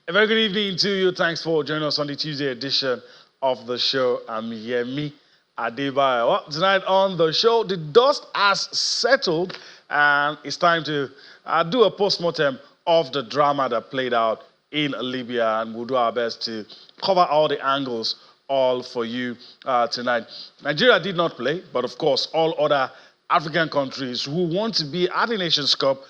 A very good evening to you. Thanks for joining us on the Tuesday edition of the show. I'm Yemi Adebayo. Well, tonight on the show, the dust has settled and it's time to do a post-mortem of the drama that played out in Libya, and we'll do our best to cover all the angles all for you tonight. Nigeria did not play, but of course, all other African countries who want to be at the Nations Cup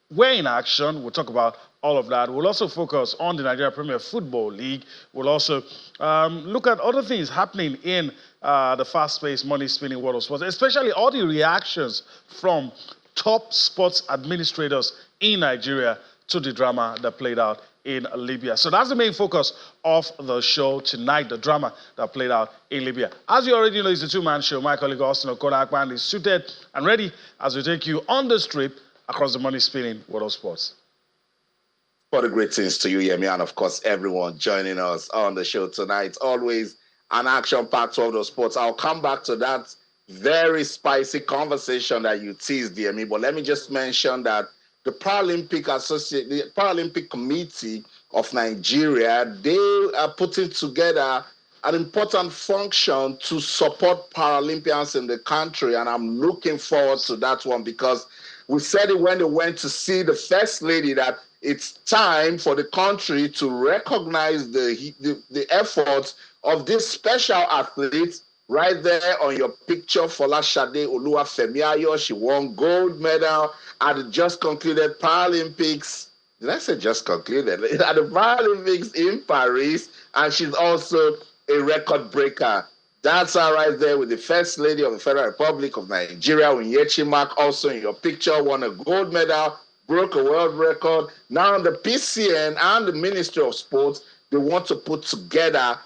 were in action. We'll talk about all of that. We'll also focus on the Nigeria Premier Football League. We'll also look at other things happening in the fast-paced, money-spinning world of sports, especially all the reactions from top sports administrators in Nigeria to the drama that played out in Libya. So that's the main focus of the show tonight, the drama that played out in Libya. As you already know, it's a two-man show. My colleague Austin Okola-Akpan is suited and ready as we take you on the strip across the money-spinning world of sports. For the great things to you, Yemi, and of course, everyone joining us on the show tonight. Always an action-packed world of sports. I'll come back to that very spicy conversation that you teased, Yemi, but let me just mention that the Paralympic Committee of Nigeria, they are putting together an important function to support Paralympians in the country, and I'm looking forward to that one because we said it when they went to see the First Lady that it's time for the country to recognize the efforts of this special athlete. Right there on your picture, Folashade Oluwafemi. She won gold medal at the just concluded Paralympics. Did I say just concluded? At the Paralympics in Paris, and she's also a record breaker. That's her right there with the First Lady of the Federal Republic of Nigeria, Onyinyechi Mark, also in your picture, won a gold medal, broke a world record. Now the PCN and the Ministry of Sports, they want to put together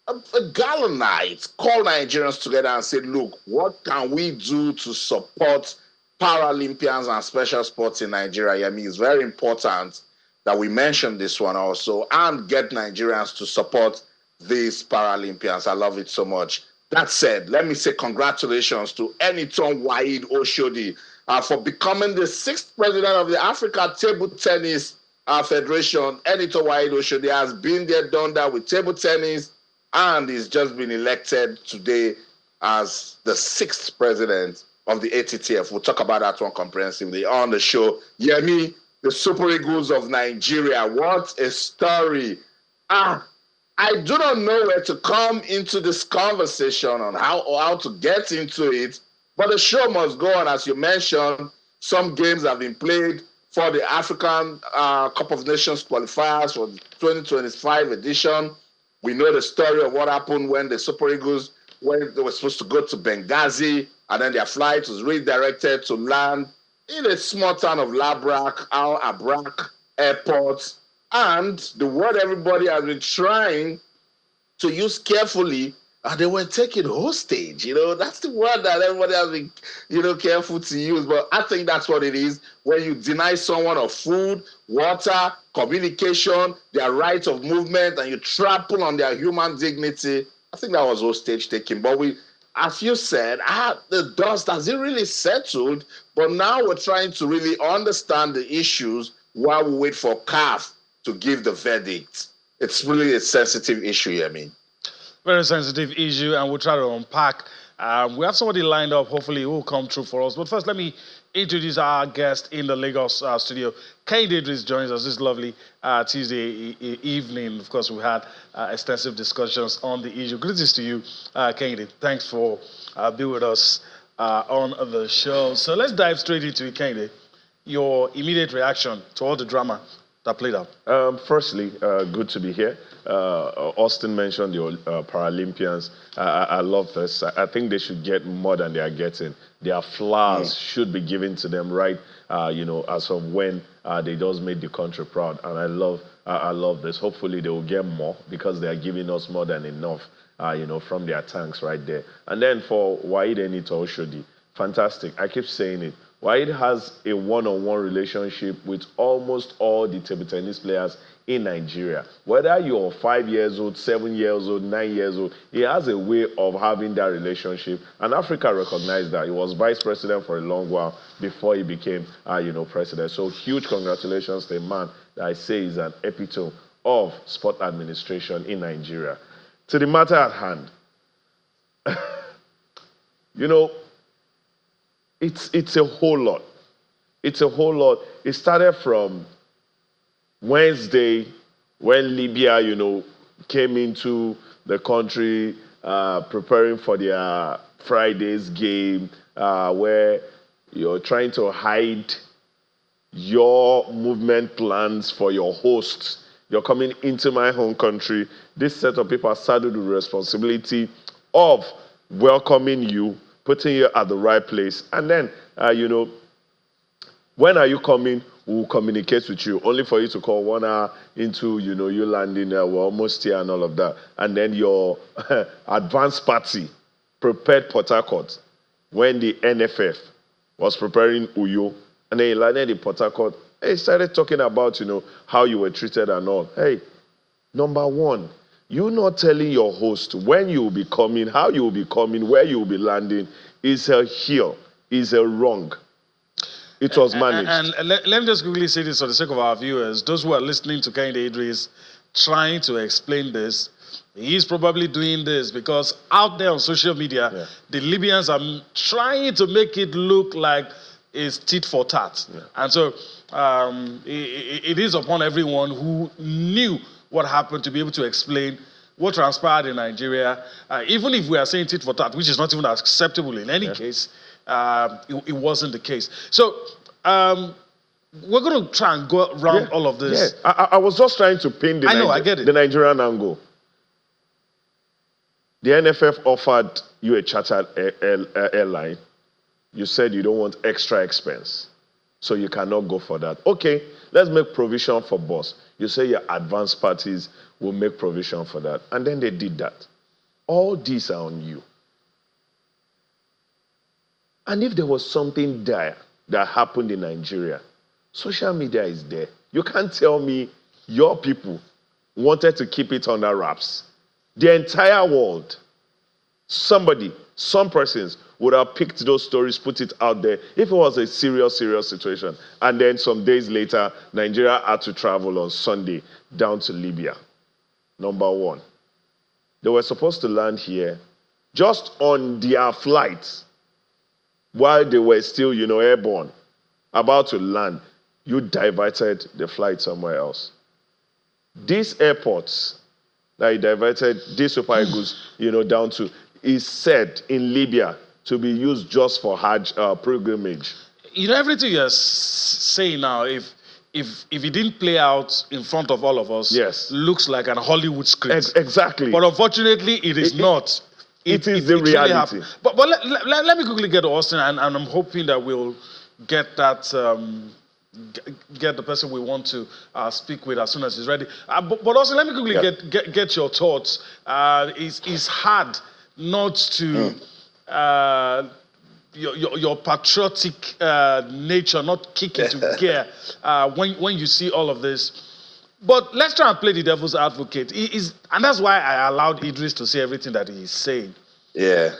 a gala night, call Nigerians together and say, look, what can we do to support Paralympians and special sports in Nigeria? I mean, it's very important that we mention this one also and get Nigerians to support these Paralympians. I love it so much. That said, let me say congratulations to Eniton Waheed Oshodi for becoming the 6th president of the Africa Table Tennis Federation. Eniton Waheed Oshodi has been there, done that with table tennis, and he's just been elected today as the 6th president of the ATTF. We'll talk about that one comprehensively on the show. Yemi, the Super Eagles of Nigeria. What a story. I do not know where to come into this conversation on how to get into it, but the show must go on. As you mentioned, some games have been played for the African Cup of Nations qualifiers for the 2025 edition. We know the story of what happened when the Super Eagles, when they were supposed to go to Benghazi, and then their flight was redirected to land in a small town of Labrak, Al Abrak Airport. And the word everybody has been trying to use carefully, they were taken hostage. That's the word that everybody has been, careful to use. But I think that's what it is. When you deny someone of food, water, communication, their right of movement, and you trample on their human dignity, I think that was hostage taking. But as you said, the dust hasn't really settled. But now we're trying to really understand the issues while we wait for CAF to give the verdict. It's really a sensitive issue, I mean. Very sensitive issue, and we'll try to unpack. We have somebody lined up, hopefully it will come true for us. But first, let me introduce our guest in the Lagos studio. Kehinde Idris joins us this lovely Tuesday evening. Of course, we had extensive discussions on the issue. Greetings to you, Kehinde. Thanks for being with us on the show. So let's dive straight into it, Kehinde. Your immediate reaction to all the drama that played out. Firstly, good to be here. Austin mentioned the Paralympians. I love this. I think they should get more than they are getting. Their flowers should be given to them, right? As of when they just made the country proud. And I love this. Hopefully they will get more because they are giving us more than enough, from their tanks right there. And then for Waheed Oshodi, fantastic. I keep saying it. Waheed has a one-on-one relationship with almost all the table tennis players in Nigeria. Whether you're 5 years old, 7 years old, 9 years old, he has a way of having that relationship. And Africa recognized that. He was vice president for a long while before he became, president. So huge congratulations to a man that I say is an epitome of sport administration in Nigeria. To the matter at hand, you know, it's a whole lot. It's a whole lot. It started from Wednesday when Libya, came into the country preparing for their Friday's game, where you're trying to hide your movement plans for your hosts. You're coming into my home country. This set of people are saddled with the responsibility of welcoming you, putting you at the right place. And then, when are you coming? We'll communicate with you, only for you to call 1 hour into, you landing, we're almost here and all of that. And then your advance party prepared Port Harcourt when the NFF was preparing Uyo. And then he landed in Port Harcourt. He started talking about, how you were treated and all. Hey, number one, you not telling your host when you will be coming, how you will be coming, where you will be landing is a heel, is a wrong. It was managed. And let me just quickly say this for the sake of our viewers. Those who are listening to Kehinde Idris trying to explain this, he's probably doing this because out there on social media, the Libyans are trying to make it look like it's tit for tat. Yeah. And so it is upon everyone who knew what happened to be able to explain what transpired in Nigeria. Even if we are saying tit for tat, which is not even acceptable in any case, it wasn't the case. So we're going to try and go around all of this. Yeah. I was just trying to pin I get it. The Nigerian angle. The NFF offered you a chartered airline. You said you don't want extra expense, so you cannot go for that. Okay, let's make provision for bus. You say your advanced parties will make provision for that. And then they did that. All these are on you. And if there was something dire that happened in Nigeria, social media is there. You can't tell me your people wanted to keep it under wraps. The entire world, some persons would have picked those stories, put it out there if it was a serious situation. And then some days later, Nigeria had to travel on Sunday down to Libya. Number one, they were supposed to land here just on their flight while they were still, airborne, about to land. You diverted the flight somewhere else. These airports that you diverted these Super Eagles, down to, is said in Libya to be used just for Hajj pilgrimage. Everything you're saying now, if it didn't play out in front of all of us, looks like an Hollywood script. Exactly. But unfortunately, it is not. It is the reality. Really but let me quickly get to Austin, and I'm hoping that we'll get that, get the person we want to speak with as soon as he's ready. But also, let me quickly get your thoughts. It's hard not to your patriotic nature not kick into gear when you see all of this. But let's try and play the devil's advocate. And that's why I allowed Idris to say everything that he's saying. Yeah.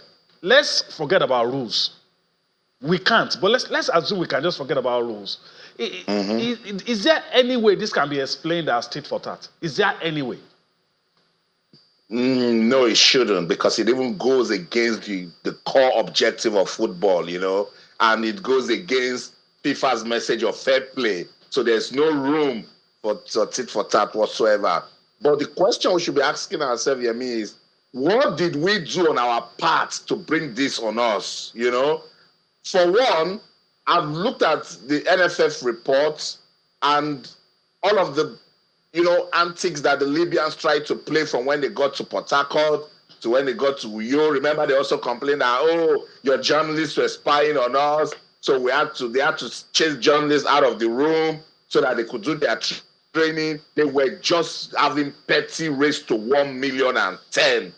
Let's forget about rules. We can't, but let's assume we can just forget about rules. Is there any way this can be explained as tit for tat? Is there any way? No, it shouldn't, because it even goes against the core objective of football, and it goes against FIFA's message of fair play. So there's no room for tit for tat whatsoever. But the question we should be asking ourselves, Yemi, is what did we do on our part to bring this on us? For one, I've looked at the NFF reports and all of the antics that the Libyans tried to play from when they got to Port Harcourt to when they got to Uyo. Remember, they also complained that, your journalists were spying on us, so they had to chase journalists out of the room so that they could do their training. They were just having petty race to 1,010,000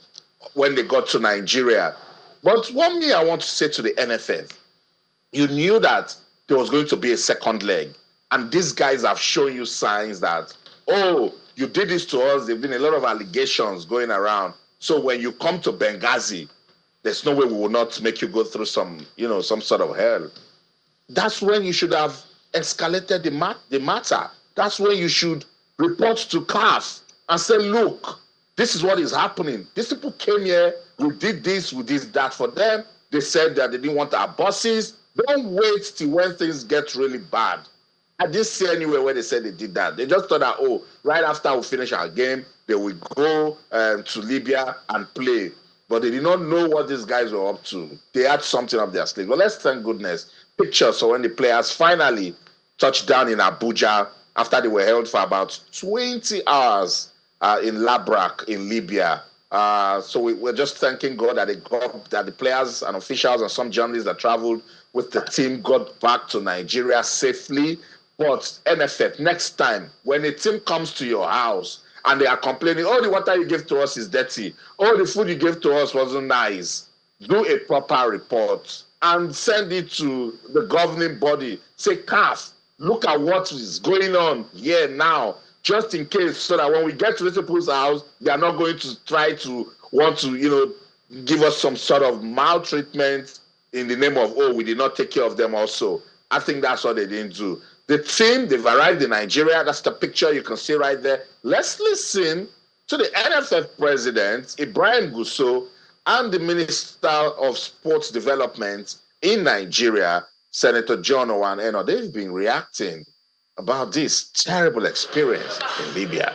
when they got to Nigeria. But one thing I want to say to the NFF, you knew that there was going to be a second leg, and these guys have shown you signs that, you did this to us. There have been a lot of allegations going around. So when you come to Benghazi, there's no way we will not make you go through some sort of hell. That's when you should have escalated the matter. That's when you should report to CAF and say, look, this is what is happening. These people came here, we did this, we did that for them. They said that they didn't want our buses. Don't wait till when things get really bad. I didn't see anywhere where they said they did that. They just thought that, oh, right after we finish our game, they will go to Libya and play. But they did not know what these guys were up to. They had something up their sleeve. But let's thank goodness. Pictures of when the players finally touched down in Abuja after they were held for about 20 hours in Labrak in Libya. So we're just thanking God that that the players and officials and some journalists that traveled with the team got back to Nigeria safely. But NFF, next time, when a team comes to your house and they are complaining, oh, the water you gave to us is dirty, oh, the food you gave to us wasn't nice, do a proper report and send it to the governing body. Say, CAF, look at what is going on here now, just in case, so that when we get to these people's house, they are not going to try to want to, give us some sort of maltreatment in the name of, oh, we did not take care of them also. I think that's what they didn't do. The team, they've arrived in Nigeria. That's the picture you can see right there. Let's listen to the NFF president, Ibrahim Gusso, and the Minister of Sports Development in Nigeria, Senator John Owan Eno. They've been reacting about this terrible experience in Libya.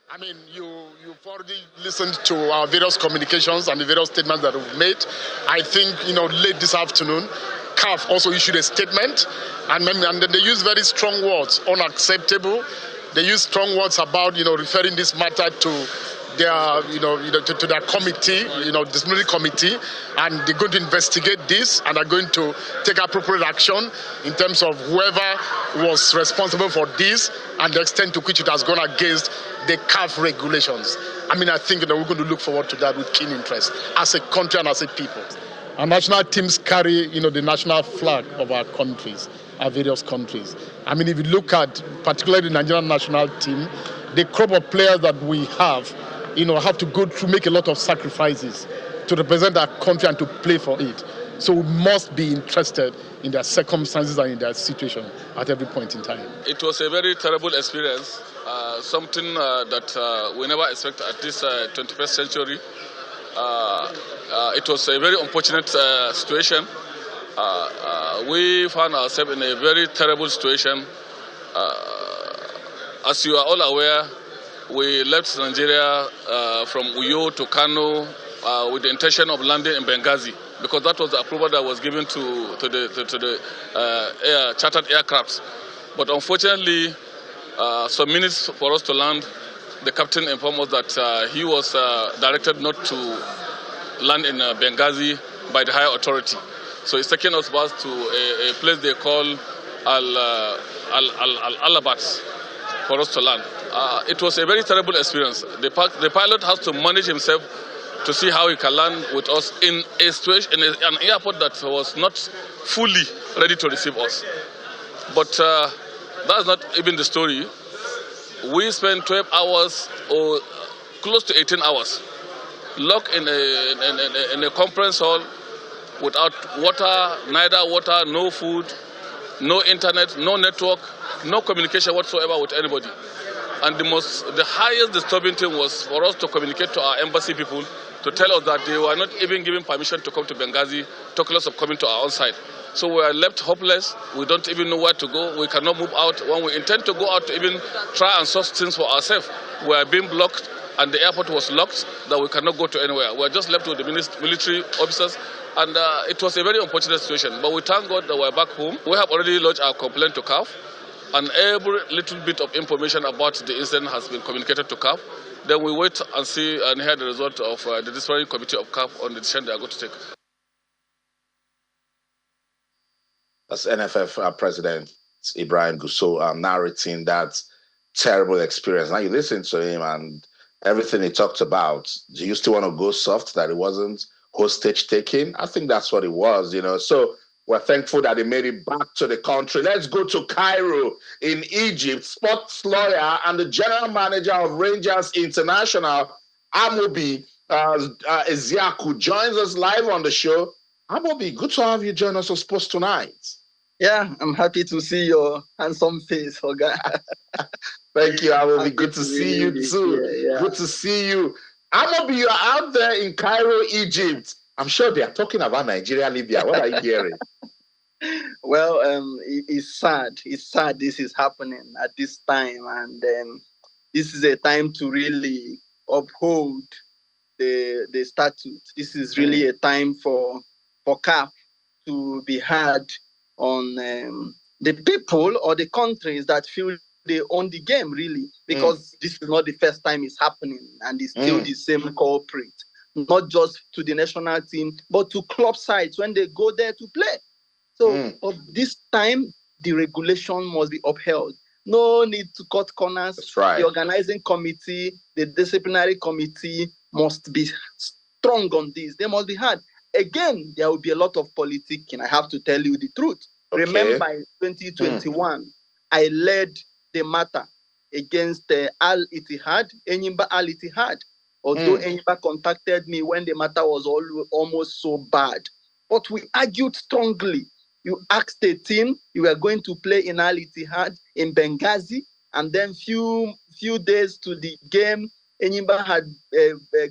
I mean, you've already listened to our various communications and the various statements that we've made. I think, late this afternoon, CAF also issued a statement, and then they use very strong words, unacceptable. They use strong words about, referring this matter to their, to their committee, disciplinary committee, and they're going to investigate this and are going to take appropriate action in terms of whoever was responsible for this and the extent to which it has gone against the CAF regulations. I mean, I think that we're going to look forward to that with keen interest as a country and as a people. Our national teams carry, the national flag of our countries, our various countries. I mean, if you look at particularly the Nigerian national team, the crop of players that we have to go through, make a lot of sacrifices to represent our country and to play for it. So we must be interested in their circumstances and in their situation at every point in time. It was a very terrible experience, something that we never expected at this 21st century. It was a very unfortunate situation. We found ourselves in a very terrible situation. As you are all aware, we left Nigeria from Uyo to Kano with the intention of landing in Benghazi, because that was the approval that was given to the chartered aircrafts. But unfortunately, some minutes for us to land, the captain informed us that he was directed not to land in Benghazi by the higher authority. So he's taking us back to a place they call Al-Alabat for us to land. It was a very terrible experience. The pilot has to manage himself to see how he can land with us in a situation, in an airport that was not fully ready to receive us. But that's not even the story. We spent 12 hours or close to 18 hours locked in a conference hall without water, neither water, no food, no internet, no network, no communication whatsoever with anybody. And the highest disturbing thing was for us to communicate to our embassy people to tell us that they were not even given permission to come to Benghazi, talk less of coming to our own side. So we are left hopeless. We don't even know where to go. We cannot move out. When we intend to go out to even try and source things for ourselves, we are being blocked, and the airport was locked, that we cannot go to anywhere. We are just left with the military officers, and it was a very unfortunate situation. But we thank God that we are back home. We have already lodged our complaint to CAF, and every little bit of information about the incident has been communicated to CAF. Then we wait and see and hear the result of the disciplinary committee of CAF on the decision they are going to take. That's NFF President Ibrahim Gusso narrating that terrible experience. Now you listen to him and everything he talked about. Do you still want to go soft that it wasn't hostage taking? I think that's what it was, So we're thankful that he made it back to the country. Let's go to Cairo in Egypt. Sports lawyer and the general manager of Rangers International, Amobi Eziaku, joins us live on the show. Amobi, good to have you join us on Sports Tonight. Yeah, I'm happy to see your handsome face, Oga. Thank you. I will be Happy good to see really you be too. here, yeah. Good to see you. Amobi, you're out there in Cairo, Egypt. I'm sure they are talking about Nigeria, Libya. What are you hearing? Well, it's sad. It's sad this is happening at this time, and this is a time to really uphold the statute. This is really a time for CAF to be heard on the people or the countries that feel they own the game, really, because this is not the first time it's happening, and it's still the same culprit, not just to the national team, but to club sides when they go there to play. So of this time, the regulation must be upheld. No need to cut corners. That's right. The organizing committee, the disciplinary committee must be strong on this. They must be hard. Again, there will be a lot of politicking. I have to tell you the truth. Okay. Remember, in 2021, I led the matter against Al Ittihad, Enyimba Al Ittihad. Although Enyimba contacted me when the matter was almost so bad. But we argued strongly. You asked a team, you were going to play in Al Ittihad in Benghazi, and then few days to the game, Enyimba had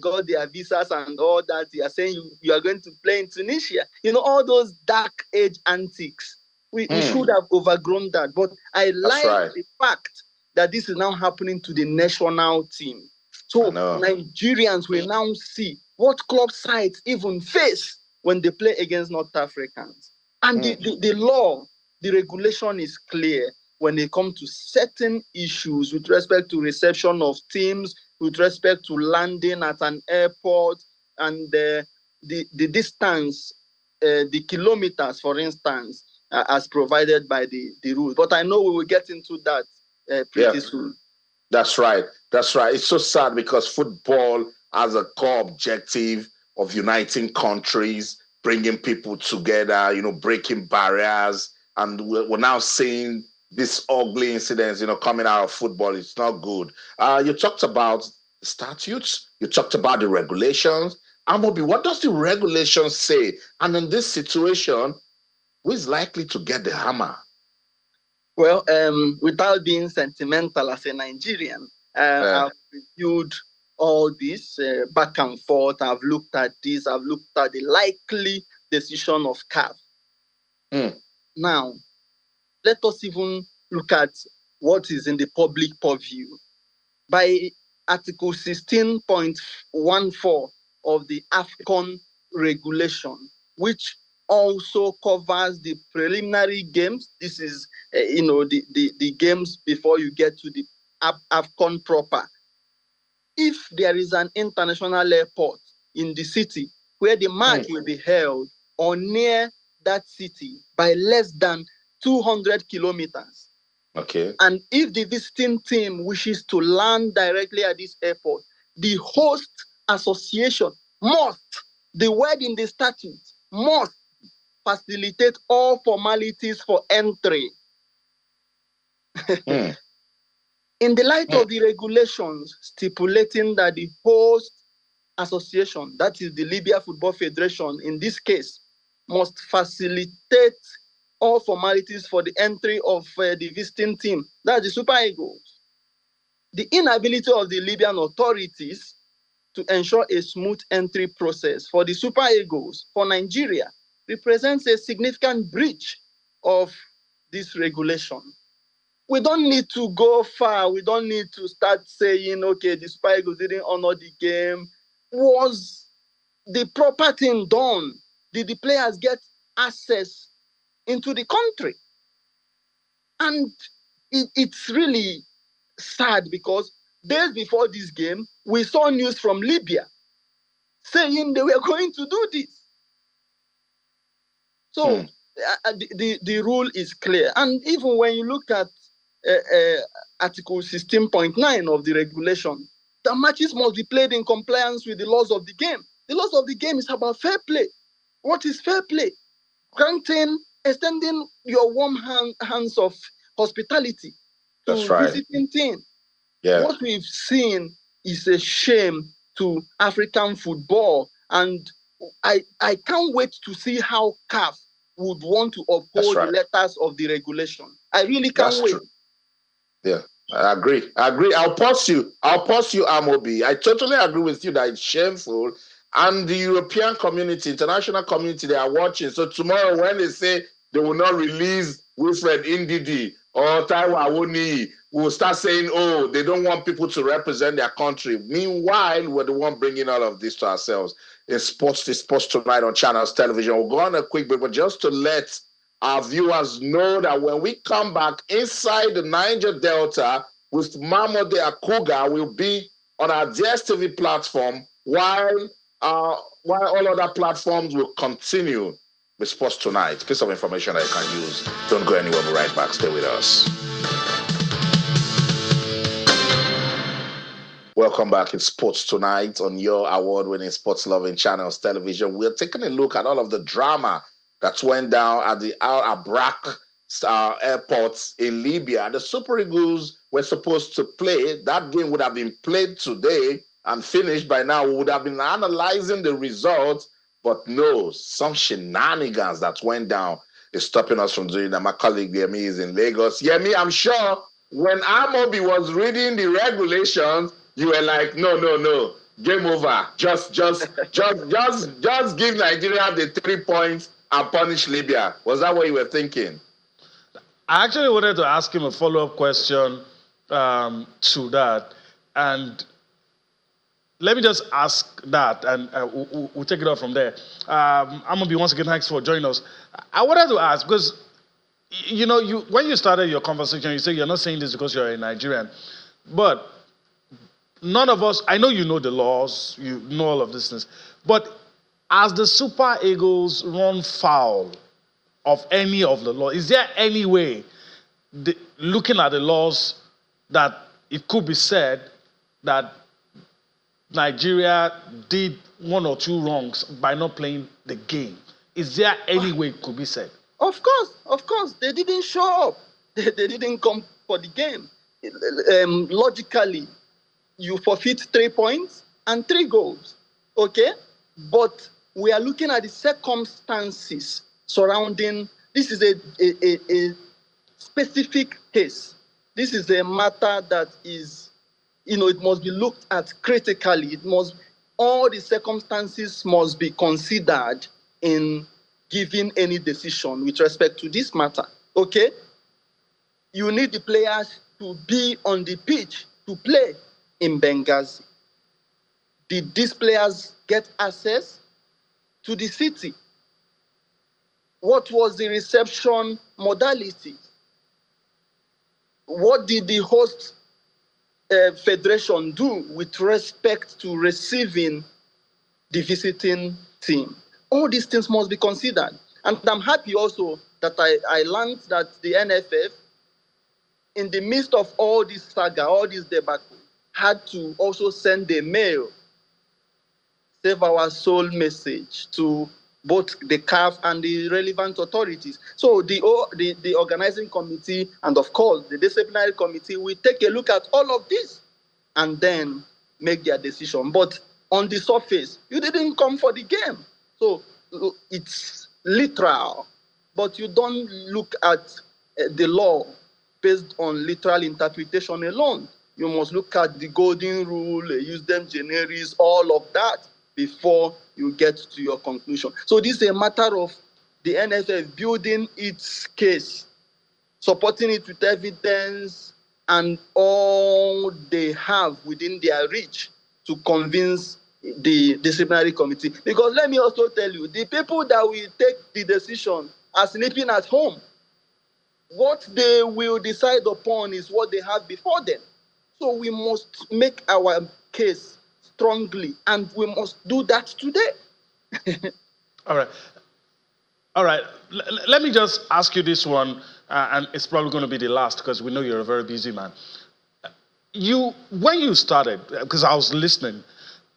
got their visas and all that. You are saying you are going to play in Tunisia. You know, all those dark age antics. We should have overgrown that. But I like the fact that this is now happening to the national team. So Nigerians will now see what club sides even face when they play against North Africans. And the law, the regulation is clear when it comes to certain issues with respect to reception of teams, with respect to landing at an airport, and the distance, the kilometers, for instance, as provided by the rules. But I know we will get into that pretty soon. That's right. That's right. It's so sad because football has a core objective of uniting countries, bringing people together, you know, breaking barriers. And we're now seeing these ugly incidents, you know, coming out of football. It's not good. You talked about statutes. You talked about the regulations. Amobi, what does the regulation say? And in this situation, who is likely to get the hammer? Well, without being sentimental as a Nigerian, I've reviewed all this back and forth. I've looked at this. I've looked at the likely decision of CAF. Now, let us even look at what is in the public purview. By Article 16.14 of the AFCON regulation, which also covers the preliminary games. This is, the games before you get to the AFCON proper. If there is an international airport in the city where the match will be held or near that city by less than 200 kilometers, okay, and if the visiting team wishes to land directly at this airport, the host association must, the word in the statute, must facilitate all formalities for entry. In the light of the regulations stipulating that the host association, that is the Libya Football Federation in this case, must facilitate all formalities for the entry of the visiting team, that's the Super Eagles. The inability of the Libyan authorities to ensure a smooth entry process for the Super Eagles for Nigeria represents a significant breach of this regulation. We don't need to go far. We don't need to start saying, okay, the Super Eagles didn't honor the game. Was the proper thing done? Did the players get access into the country? And it's really sad because days before this game, we saw news from Libya saying they were going to do this. So the rule is clear. And even when you look at Article 16.9 of the regulation, the matches must be played in compliance with the laws of the game. The laws of the game is about fair play. What is fair play? Extending your warm hands of hospitality to visiting team. Yeah. What we've seen is a shame to African football, and I can't wait to see how CAF would want to uphold That's right. the letters of the regulation. I really can't That's wait. true. Yeah, I agree. I'll pause you, Amobi. I totally agree with you that it's shameful. And the European community, international community, they are watching. So tomorrow when they say they will not release Wilfred Ndidi or Taiwo Awoniyi, we will start saying, oh, they don't want people to represent their country. Meanwhile, we're the one bringing all of this to ourselves. It's Sports Tonight on Channels Television. We'll go on a quick break, but just to let our viewers know that when we come back inside the Niger Delta with Mamode Akuga, will be on our DSTV platform while all other platforms will continue with Sports Tonight. Piece of information that you can use. Don't go anywhere, we'll be right back. Stay with us. Welcome back. It's Sports Tonight on your award-winning sports-loving Channels Television. We're taking a look at all of the drama that went down at the Al Abrak airport in Libya. The Super Eagles were supposed to play. That game would have been played today and finished by now. We would have been analyzing the results, but no, some shenanigans that went down is stopping us from doing that. My colleague Yemi is in Lagos. Yemi, I'm sure when Amobi was reading the regulations, you were like, no, game over. Just give Nigeria the 3 points and punish Libya. Was that what you were thinking? I actually wanted to ask him a follow-up question to that. And let me just ask that, and we'll take it off from there. Amobi, once again, thanks for joining us. I wanted to ask, because, when you started your conversation, you said you're not saying this because you're a Nigerian. But none of us, I know you know the laws, you know all of these things, but as the Super Eagles run foul of any of the law, is there any way, looking at the laws, that it could be said that Nigeria did one or two wrongs by not playing the game? Is there any way it could be said? Of course. They didn't show up. They didn't come for the game. Logically, you forfeit 3 points and 3 goals. Okay? But we are looking at the circumstances surrounding. This is a specific case. This is a matter that is, it must be looked at critically. All the circumstances must be considered in giving any decision with respect to this matter. Okay? You need the players to be on the pitch to play in Benghazi. Did these players get access to the city? What was the reception modality? What did the host federation do with respect to receiving the visiting team? All these things must be considered. And I'm happy also that I learned that the NFF, in the midst of all this saga, all this debacle, had to also send a mail, save our soul message, to both the CAF and the relevant authorities. So the organizing committee and, of course, the disciplinary committee will take a look at all of this and then make their decision. But on the surface, you didn't come for the game. So it's literal. But you don't look at the law based on literal interpretation alone. You must look at the golden rule, use them generis, all of that before you get to your conclusion. So this is a matter of the NFF building its case, supporting it with evidence and all they have within their reach to convince the disciplinary committee. Because let me also tell you, the people that will take the decision are sleeping at home. What they will decide upon is what they have before them. So we must make our case strongly, and we must do that today. All right. Let me just ask you this one, and it's probably going to be the last because we know you're a very busy man. When you started, because I was listening,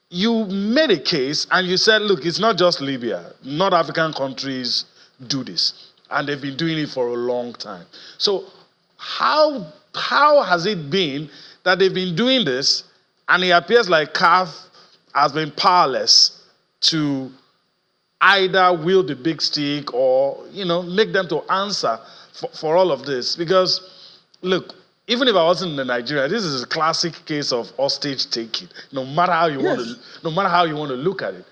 you made a case and you said, look, it's not just Libya. North African countries do this, and they've been doing it for a long time. So how has it been that they've been doing this, and it appears like CAF has been powerless to either wield the big stick or, make them to answer for all of this. Because, look, even if I wasn't in Nigeria, this is a classic case of hostage taking. No matter how you want to look at it.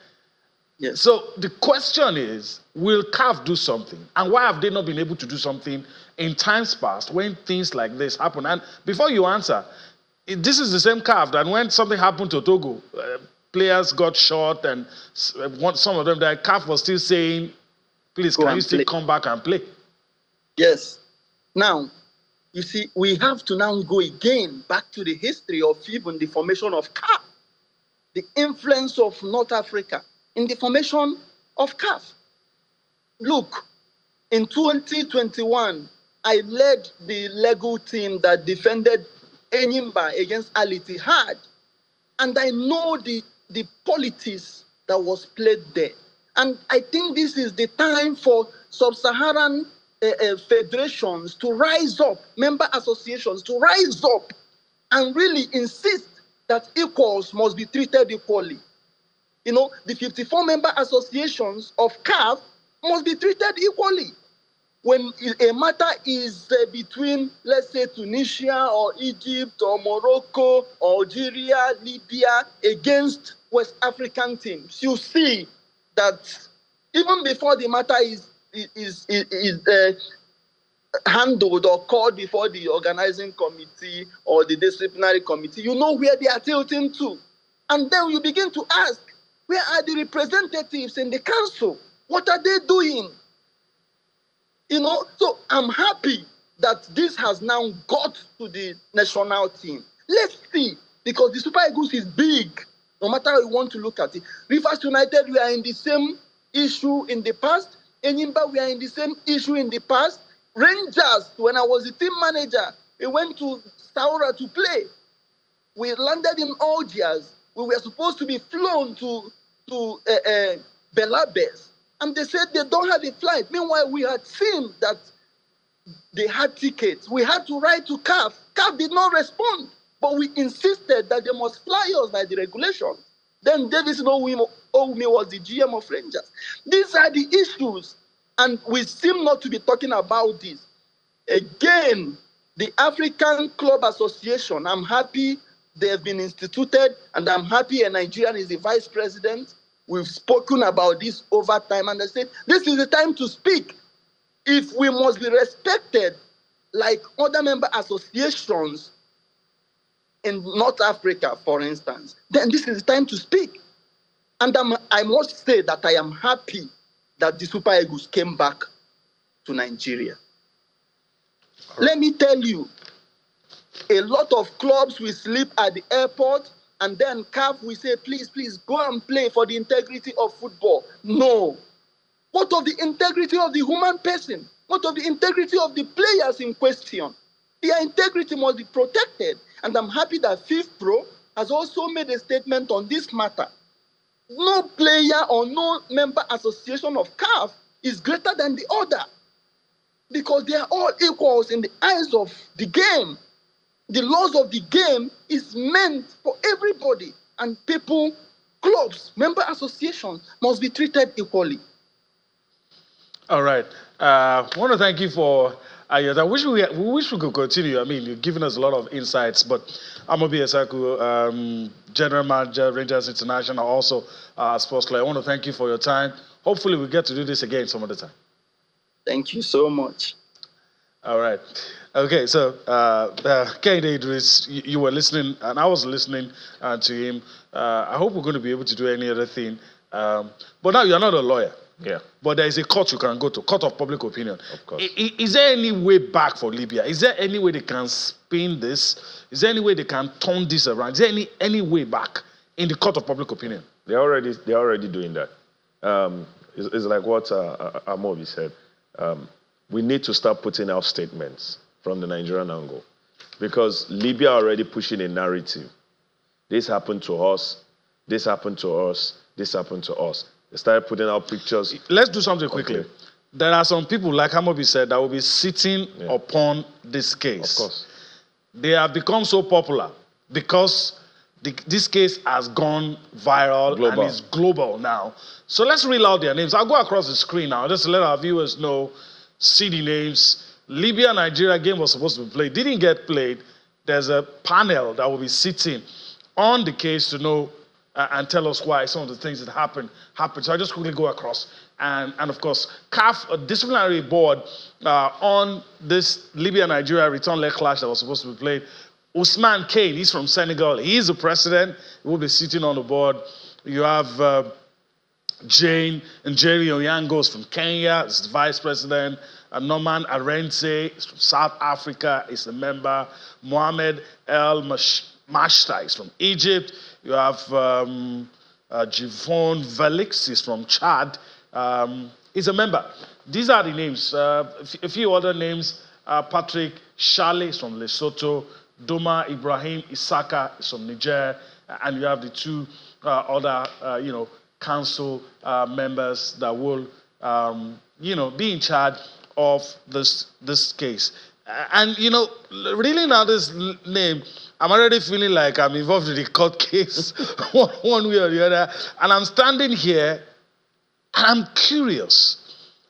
Yes. So the question is, will CAF do something? And why have they not been able to do something in times past when things like this happen? And before you answer, this is the same CAF that when something happened to Togo, players got shot and some of them, the CAF was still saying, please, can you still come back and play? Yes. Now, you see, we have to now go again back to the history of even the formation of CAF, the influence of North Africa in the formation of CAF. Look, in 2021, I led the legal team that defended Enyimba against Al Ittihad, and I know the politics that was played there. And I think this is the time for sub-Saharan federations to rise up, member associations to rise up and really insist that equals must be treated equally. The 54 member associations of CAF must be treated equally. When a matter is between, let's say, Tunisia or Egypt or Morocco or Algeria, Libya, against West African teams, you see that even before the matter is handled or called before the organizing committee or the disciplinary committee, you know where they are tilting to. And then you begin to ask, where are the representatives in the council? What are they doing? So I'm happy that this has now got to the national team. Let's see, because the Super Eagles is big, no matter how you want to look at it. Rivers United, we are in the same issue in the past. Enyimba, we are in the same issue in the past. Rangers, when I was the team manager, we went to Saura to play. We landed in Algiers. We were supposed to be flown to Belabes. And they said they don't have a flight. Meanwhile, we had seen that they had tickets. We had to write to CAF. CAF did not respond. But we insisted that they must fly us by the regulations. Then Davis Owumi was the GM of Rangers. These are the issues. And we seem not to be talking about this. Again, the African Club Association, I'm happy they have been instituted, and I'm happy a Nigerian is the vice president. We've spoken about this over time, and I said, this is the time to speak. If we must be respected like other member associations in North Africa, for instance, then this is the time to speak. And I must say that I am happy that the Super Eagles came back to Nigeria. Right. Let me tell you, a lot of clubs will sleep at the airport, and then CAF will say, please, go and play for the integrity of football. No. What of the integrity of the human person? What of the integrity of the players in question? Their integrity must be protected. And I'm happy that FIFPro has also made a statement on this matter. No player or no member association of CAF is greater than the other, because they are all equals in the eyes of the game. The laws of the game is meant for everybody, and people, clubs, member associations must be treated equally. All right. I want to thank you for I wish we could continue. I mean, you've given us a lot of insights, but Amobi Esaku, General Manager, Rangers International, also Sports Club. I want to thank you for your time. Hopefully, we get to do this again some other time. Thank you so much. All right. Okay, so Kehinde Idris, you were listening, and I was listening to him. I hope we're going to be able to do any other thing. But now you're not a lawyer. Yeah. But there is a court you can go to, court of public opinion. Of course. Is there any way back for Libya? Is there any way they can spin this? Is there any way they can turn this around? Is there any way back in the court of public opinion? They're already doing that. It's like what Amobi said. We need to start putting out statements from the Nigerian angle, because Libya are already pushing a narrative. This happened to us. This happened to us. This happened to us. They started putting out pictures. Let's do something quickly. Okay. There are some people, like Amobi said, that will be sitting upon this case. Of course. They have become so popular because This case has gone viral Global. and is global now. So let's read out their names. I'll go across the screen now just to let our viewers know, see the names. Libya-Nigeria game was supposed to be played, didn't get played. There's a panel that will be sitting on the case to know and tell us why some of the things that happened. So I just quickly go across. And of course, CAF, a disciplinary board on this Libya-Nigeria return leg clash that was supposed to be played. Usman Kane, he's from Senegal. He's the president. He will be sitting on the board. You have Jane and Jerry Oyangos from Kenya, is the vice president. Norman Arendse is from South Africa, is a member. Mohamed El Mashta is from Egypt. You have Jivon Velix is from Chad. He's a member. These are the names. A few other names. Patrick Shale is from Lesotho. Doma Ibrahim Isaka is from Niger. And you have the two other, council members that will, be in charge of this case. And, really now this name, I'm already feeling like I'm involved in the court case one way or the other. And I'm standing here and I'm curious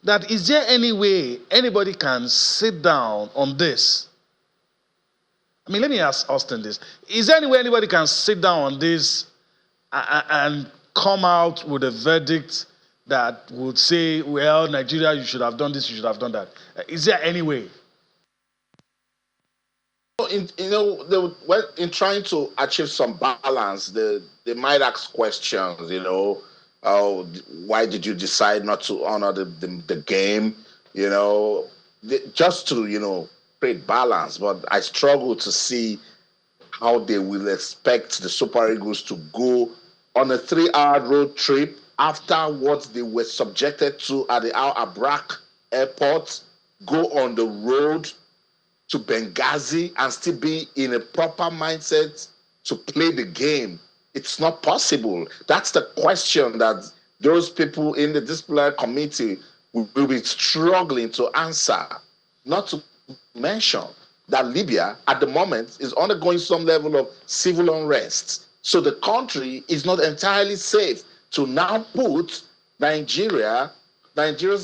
that is there any way anybody can sit down on this? I mean, let me ask Austin this. Is there any way anybody can sit down on this and come out with a verdict that would say, well, Nigeria, you should have done this, you should have done that? Is there any way? In trying to achieve some balance, they might ask questions, why did you decide not to honor the game, just to, create balance. But I struggle to see how they will expect the Super Eagles to go on a 3-hour road trip after what they were subjected to at the Al Abrak airport, go on the road to Benghazi and still be in a proper mindset to play the game. It's not possible. That's the question that those people in the disciplinary committee will be struggling to answer. Not to mention that Libya, at the moment, is undergoing some level of civil unrest. So the country is not entirely safe to now put Nigeria's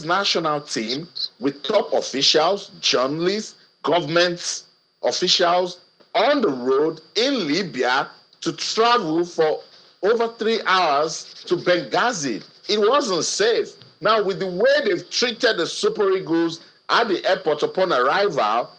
national team with top officials, journalists, government officials on the road in Libya to travel for over 3 hours to Benghazi. It wasn't safe. Now, with the way they've treated the Super Eagles at the airport upon arrival,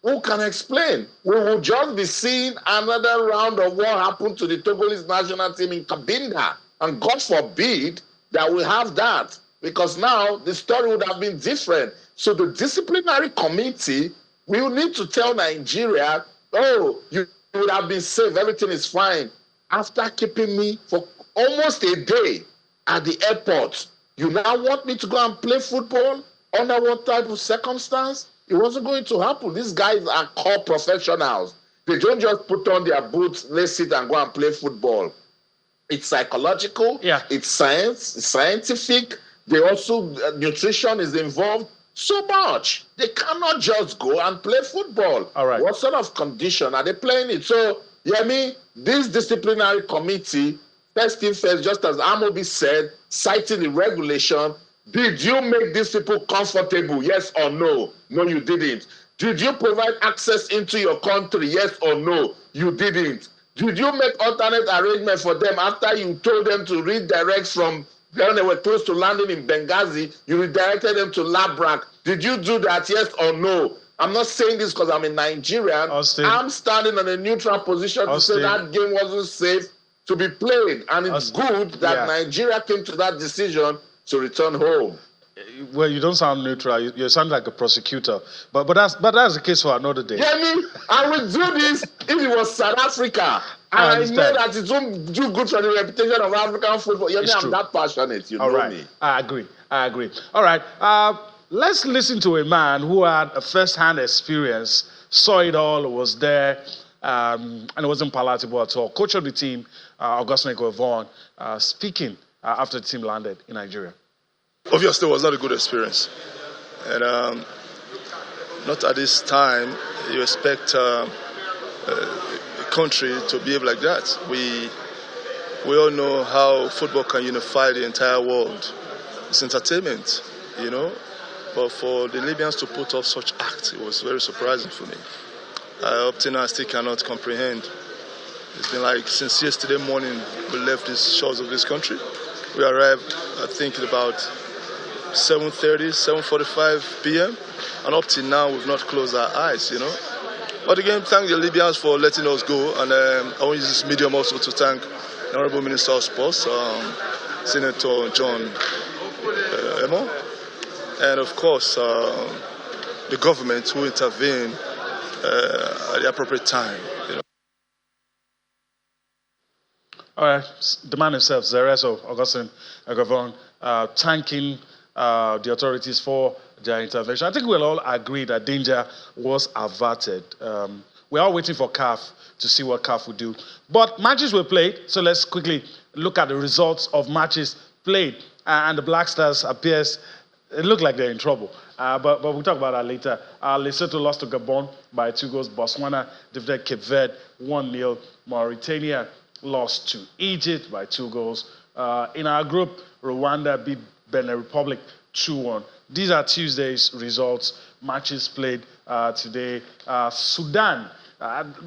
who can explain? We will just be seeing another round of what happened to the Togolese national team in Cabinda. And God forbid that we have that, because now the story would have been different. So the disciplinary committee will need to tell Nigeria, oh, you would have been safe, everything is fine. After keeping me for almost a day at the airport, you now want me to go and play football? Under what type of circumstance? It wasn't going to happen. These guys are core professionals. They don't just put on their boots, let's sit and go and play football. It's psychological. Yeah. It's science. It's scientific. They also, nutrition is involved. So much. They cannot just go and play football. All right. What sort of condition are they playing it? So, this disciplinary committee, first thing first, just as Amobi said, citing the regulation, did you make these people comfortable? Yes or no? No, you didn't. Did you provide access into your country? Yes or no? You didn't. Did you make alternate arrangement for them after you told them to redirect from when they were close to landing in Benghazi? You redirected them to Labrak. Did you do that? Yes or no? I'm not saying this because I'm a Nigerian. Austin. I'm standing on a neutral position to say that game wasn't safe to be played. And it's good that Nigeria came to that decision to return home. Well, you don't sound neutral. You sound like a prosecutor. But that's the case for another day. I would do this if it was South Africa. And I know that it won't do good for the reputation of African football. I'm that passionate. You know me. I agree. All right. Let's listen to a man who had a first-hand experience, saw it all, was there, and it wasn't palatable at all. Coach of the team, Augustine Vaughan, speaking after the team landed in Nigeria. Obviously, it was not a good experience. And not at this time, you expect a country to behave like that. We all know how football can unify the entire world. It's entertainment, you know. But for the Libyans to put off such act, it was very surprising for me. Up till now, I still cannot comprehend. It's been like since yesterday morning we left the shores of this country. We arrived, I think, at about 7:30, 7:45 p.m. And up till now, we've not closed our eyes, you know. But again, thank the Libyans for letting us go. And I want to use this medium also to thank the Honorable Minister of Sports, Senator John Emo, and of course, the government who intervened at the appropriate time. You know. All right, the man himself, Zerezo Augustine Agavon, thanking the authorities for their intervention. I think we'll all agree that danger was averted. We are waiting for CAF to see what CAF will do. But matches were played, so let's quickly look at the results of matches played. And the Black Stars appears, it looked like they're in trouble. But we'll talk about that later. Lesotho lost to Gabon by 2 goals. Botswana defeated Cape Verde 1-0. Mauritania lost to Egypt by 2 goals. In our group, Rwanda beat Benin Republic 2-1. These are Tuesday's results. Matches played today. Sudan.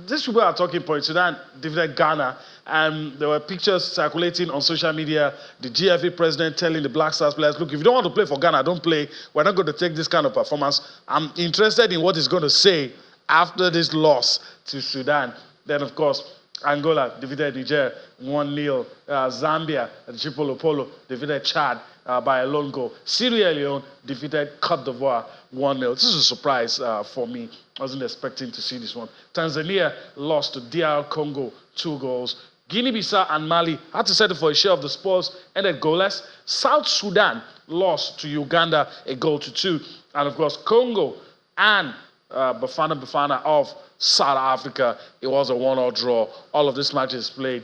These people are talking points. Sudan defeated Ghana, and there were pictures circulating on social media. The GFA president telling the Black Stars players, look, if you don't want to play for Ghana, don't play. We're not going to take this kind of performance. I'm interested in what he's going to say after this loss to Sudan. Then, of course, Angola defeated Niger 1-0. Zambia at Chipolo Polo defeated Chad by a lone goal. Sierra Leone defeated Cote d'Ivoire 1-0. This is a surprise for me. I wasn't expecting to see this one. Tanzania lost to DR Congo 2 goals. Guinea-Bissau and Mali had to settle for a share of the spoils, ended goalless. South Sudan lost to Uganda 1-2. And of course, Congo and Bafana of South Africa, it was a 1-1 draw. All of these matches played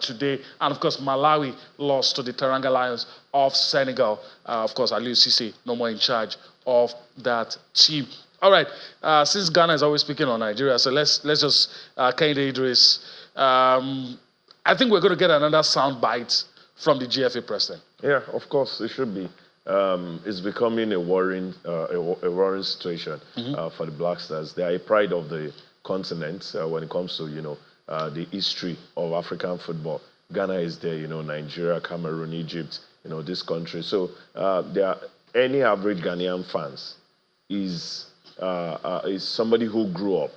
today. And of course, Malawi lost to the Teranga Lions of Senegal. Of course, Aliou Cisse no more in charge of that team. All right, since Ghana is always speaking on Nigeria, so let's just Kehinde Idris. I think we're going to get another sound bite from the GFA president. Yeah, of course, it should be. It's becoming a worrying situation for the Black Stars. They are a pride of the continent when it comes to, the history of African football. Ghana is there, Nigeria, Cameroon, Egypt, this country. So there are any average Ghanaian fans is somebody who grew up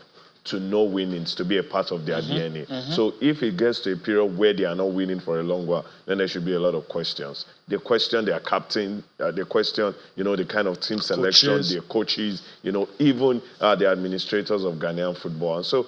to know winnings, to be a part of their DNA. So if it gets to a period where they are not winning for a long while, then there should be a lot of questions. They question their captain, they question, the kind of team selection, their coaches, even the administrators of Ghanaian football. And so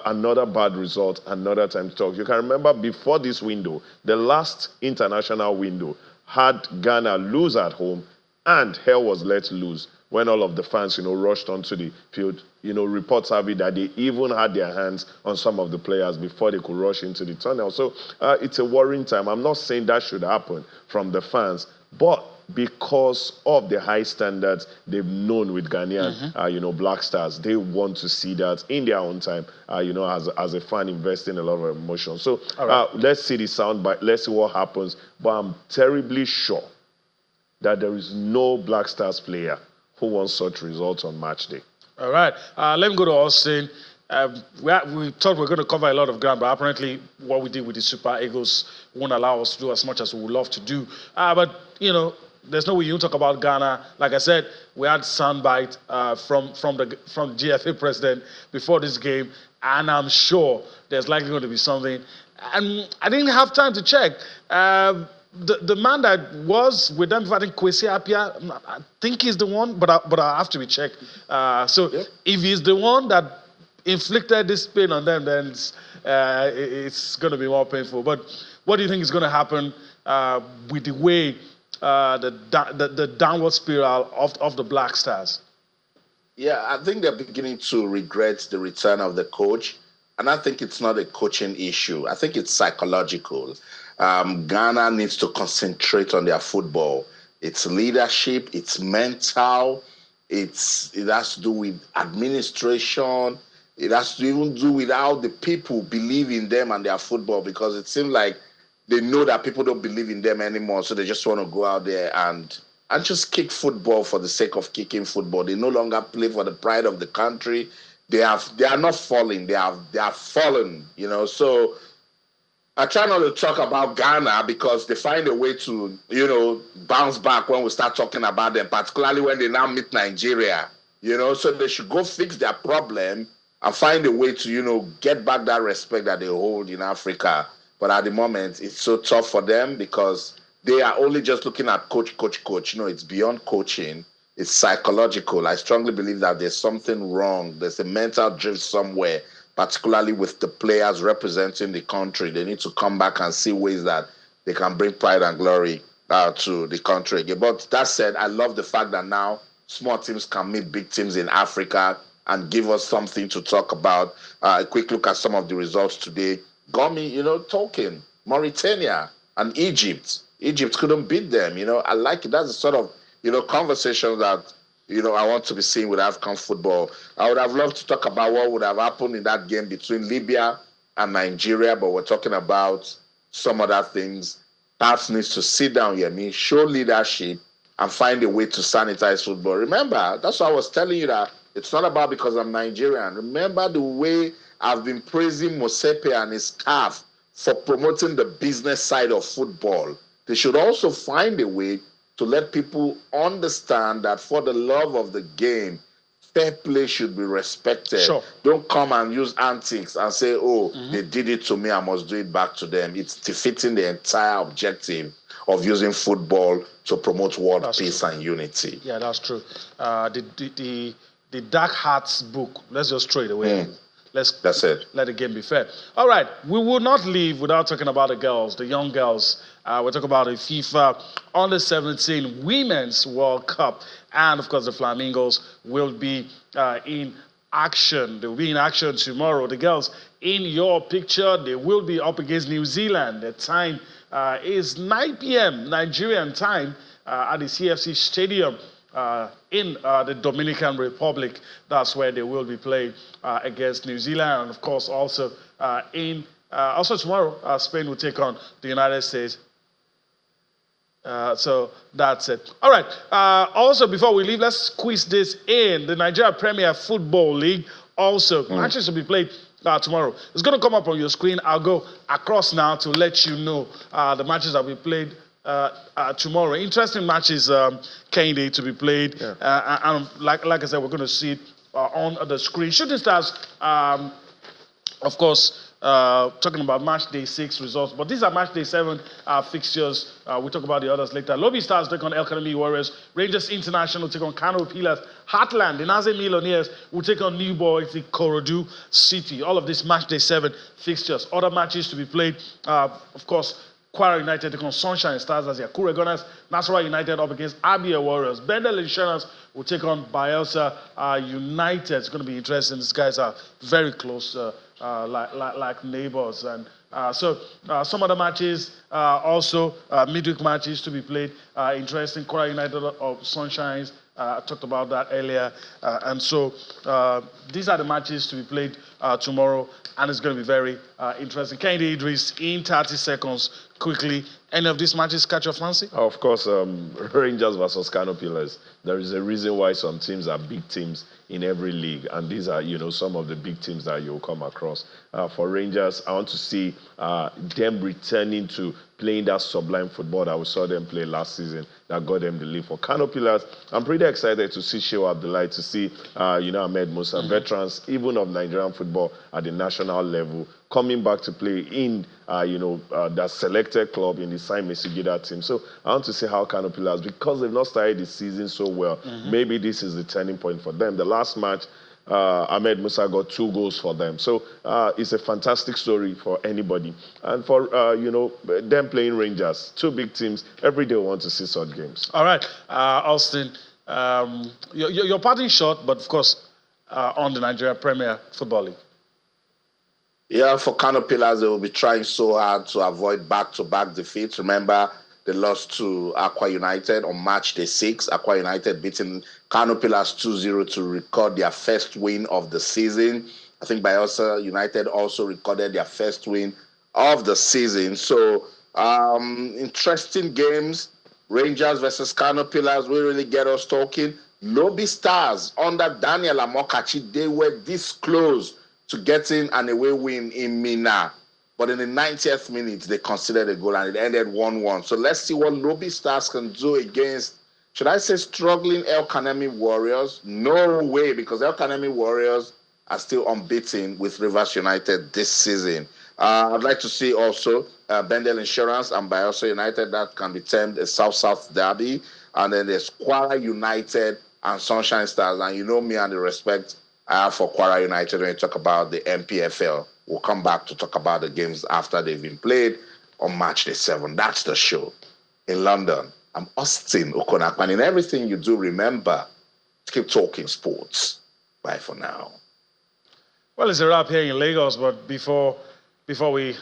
another bad result, another time to talk. You can remember before this window, the last international window had Ghana lose at home and hell was let loose when all of the fans, rushed onto the field. Reports have it that they even had their hands on some of the players before they could rush into the tunnel. So it's a worrying time. I'm not saying that should happen from the fans, but because of the high standards they've known with Ghanaian, Black Stars, they want to see that in their own time, as a fan investing a lot of emotion. So let's see the sound bite, let's see what happens. But I'm terribly sure that there is no Black Stars player who wants such results on match day. All right. Let me go to Austin. We thought we were going to cover a lot of ground, but apparently what we did with the Super Eagles won't allow us to do as much as we would love to do. But, there's no way you talk about Ghana. Like I said, we had soundbite from the GFA president before this game, and I'm sure there's likely going to be something. And I didn't have time to check. The man that was with them, I think Kwesi Appiah, I think he's the one, but I have to be checked. If he's the one that inflicted this pain on them, then it's going to be more painful. But what do you think is going to happen with the way the downward spiral of the Black Stars? Yeah, I think they're beginning to regret the return of the coach. And I think it's not a coaching issue. I think it's psychological. Ghana needs to concentrate on their football. It's leadership, it's mental, it has to do with administration, it has to even do with how the people believe in them and their football, because it seems like they know that people don't believe in them anymore, so they just want to go out there and just kick football for the sake of kicking football. They no longer play for the pride of the country. They are not falling. They are fallen. So I try not to talk about Ghana because they find a way to, bounce back when we start talking about them, particularly when they now meet Nigeria, so they should go fix their problem and find a way to, get back that respect that they hold in Africa. But at the moment, it's so tough for them because they are only just looking at coach. It's beyond coaching. It's psychological. I strongly believe that there's something wrong. There's a mental drift somewhere, particularly with the players representing the country. They need to come back and see ways that they can bring pride and glory to the country again. But that said, I love the fact that now small teams can meet big teams in Africa and give us something to talk about. A quick look at some of the results today. Gomi, talking. Mauritania and Egypt. Egypt couldn't beat them. I like it. That's the sort of, conversation that, I want to be seeing with AFCON football. I would have loved to talk about what would have happened in that game between Libya and Nigeria, but we're talking about some other things. CAF needs to sit down, show leadership, and find a way to sanitize football. Remember, that's why I was telling you that it's not about because I'm Nigerian. Remember the way I've been praising Mosepe and his CAF for promoting the business side of football. They should also find a way to let people understand that for the love of the game, fair play should be respected. Sure. Don't come and use antics and say, they did it to me, I must do it back to them. It's defeating the entire objective of using football to promote world peace and unity. Yeah, that's true. The Dark Hearts book, let's just throw it away. That's it. Let the game be fair. All right, we will not leave without talking about the girls, the young girls. We'll talk about the FIFA Under-17 Women's World Cup. And, of course, the Flamingos will be in action. They will be in action tomorrow. The girls in your picture, they will be up against New Zealand. The time is 9 p.m. Nigerian time at the CFC Stadium. In the Dominican Republic. That's where they will be playing against New Zealand. And of course, also also tomorrow, Spain will take on the United States. So that's it. All right. Also, before we leave, let's squeeze this in. The Nigeria Premier Football League also matches will be played tomorrow. It's going to come up on your screen. I'll go across now to let you know the matches that will be played tomorrow. Interesting matches, Kennedy, to be played. Yeah. And like I said, we're going to see it on the screen. Shooting Stars, of course, talking about match day 6 results, but these are match day 7 fixtures. We'll talk about the others later. Lobby Stars take on El Kanemi Warriors. Rangers International take on Kano Pillars. Heartland, the Naze Millionaires will take on New Boys, the Korodu City. All of these match day 7 fixtures. Other matches to be played, of course, Kwara United take on Sunshine Stars as their Kure Gunners. Nasarawa United up against Abia Warriors. Bendel Insurance will take on Bielsa United. It's going to be interesting. These guys are very close, like neighbors. And so some other matches, also midweek matches to be played. Interesting. Kwara United of Sunshines. I talked about that earlier. And so these are the matches to be played tomorrow. And it's going to be very interesting. Kennedy Idris, in 30 seconds, quickly. Any of these matches catch your fancy? Of course, Rangers versus Kano Pillars. There is a reason why some teams are big teams in every league, and these are, some of the big teams that you'll come across. For Rangers, I want to see them returning to playing that sublime football that we saw them play last season that got them the lead. For Kano Pillars, I'm pretty excited to see Shehu Abdullahi, to see, Ahmed Musa, veterans, even of Nigerian football at the national level, coming back to play in, that selected club in the Simon Sigida team. So I want to see how Kano Pillars, because they've not started the season so well, maybe this is the turning point for them. The last match, Ahmed Musa got 2 goals for them. So it's a fantastic story for anybody. And for, them playing Rangers, 2 big teams, every day we want to see such games. All right, Austin, your parting shot, but of course, on the Nigeria Premier Football League. Yeah, for Kano Pillars, they will be trying so hard to avoid back-to-back defeats. Remember, they lost to Aqua United on March the 6th. Aqua United beating Kano Pillars 2-0 to record their first win of the season. I think Bayelsa United also recorded their first win of the season. So interesting games. Rangers versus Kano Pillars will really get us talking. Lobby Stars under Daniel Amokachi, they were this close to getting an away win in Mina. But in the 90th minute, they conceded a goal and it ended 1-1. So let's see what Lobby Stars can do against, should I say, struggling El Kanemi Warriors? No way, because El Kanemi Warriors are still unbeaten with Rivers United this season. I'd like to see also Bendel Insurance and Bayelsa United. That can be termed a South-South derby. And then there's Kwara United and Sunshine Stars. And you know me and the respect I have for Kwara United when you talk about the MPFL. We'll come back to talk about the games after they've been played on March the 7th. That's the show in London. I'm Austin Okonakwan. And in everything you do, remember to keep talking sports. Bye for now. Well, it's a wrap here in Lagos, but before we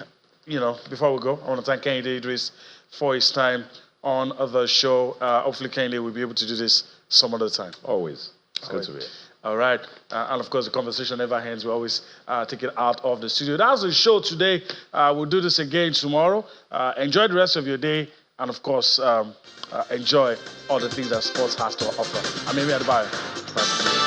go, I want to thank Kehinde Idris for his time on the show. Hopefully, Kehinde will be able to do this some other time. Always. It's good to be here. All right. And of course, the conversation never ends. We always take it out of the studio. That's the show today. We'll do this again tomorrow. Enjoy the rest of your day. And of course, enjoy all the things that sports has to offer. I'm Amy Adebayo. Bye.